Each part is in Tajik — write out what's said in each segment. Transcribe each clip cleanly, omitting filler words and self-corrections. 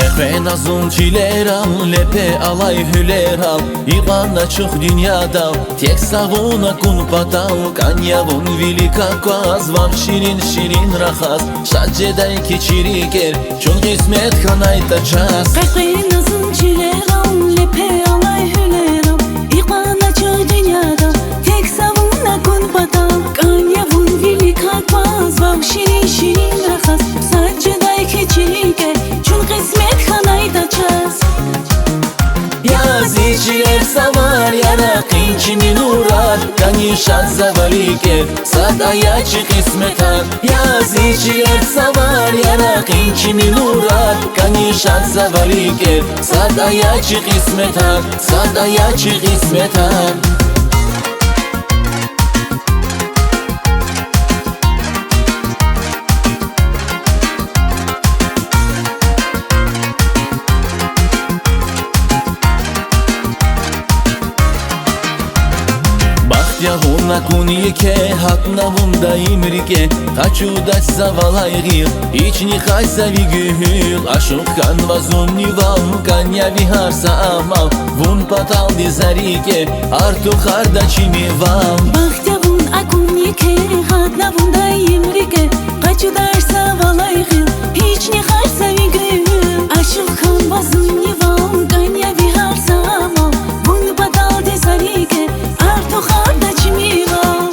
Ехвен азун чилерам, лепе алай хюлерал, Иван на чух дюнядал, тек савуна кун патал, Каньявун велика кваз, вам ширин рахас, Шаджедай кичирикер, чун кисмет ханайта час. Ехвен азун чилерам, лепе алай хюлерал, Иван на чух дюнядал, тек савуна кун патал, Каньявун велика кваз, вам ширин рахас, Шаджедай кичирикер, чун кисмет ханайта час. Язычилер савар, яра кинчими нурар, Канишат заваликер, садаячи кисметар. Язычилер савар, яра кинчими нурар, Канишат заваликер, садаячи кисметар, садаячи кисметар. Ягуна куньеке, хатнавунда имрике, Хочу дать завалай гир, ични хай завигюл, Ашукхан вазун нивал, канья вихарса амал, Вун патал дизарике, арту харда чимивал. Бахтявун акуньеке, хатнавунда имрике, Хочу дать завалай гир, ични хай завигюл, Ашукхан вазун нивал, канья вихарса амал, Вун патал дизарике, арту харда чимивал.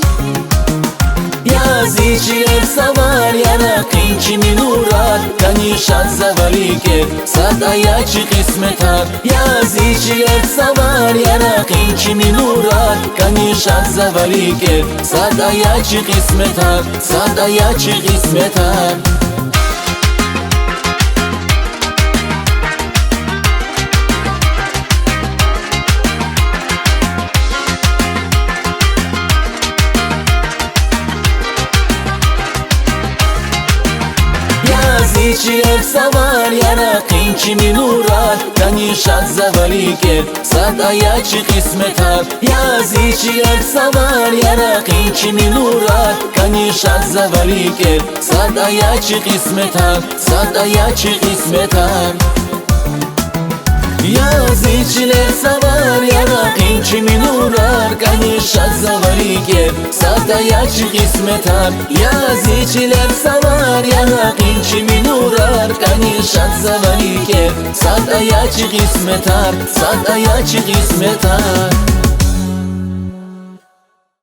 Язычилер савар, яра кинчими нурар, Канишат заваликер, садаячи кисметар. Язычилер савар, яра кинчими нурар, Канишат заваликер, садаячи кисметар, садаячи кисметар. Язычилер савар, яра кинчими нурар, Канишат заваликер, садаячи кисметар. Язычилер савар, яра кинчими нурар, Канишат заваликер, садаячи кисметар, садаячи кисметар. Язычилер савар, яра кинчими нурар, Канишат заваликер, садаячи кисметар. Язычилер савар, яра кинчими нурар, Канишат заваликер, садаячи кисметар, садаячи кисметар.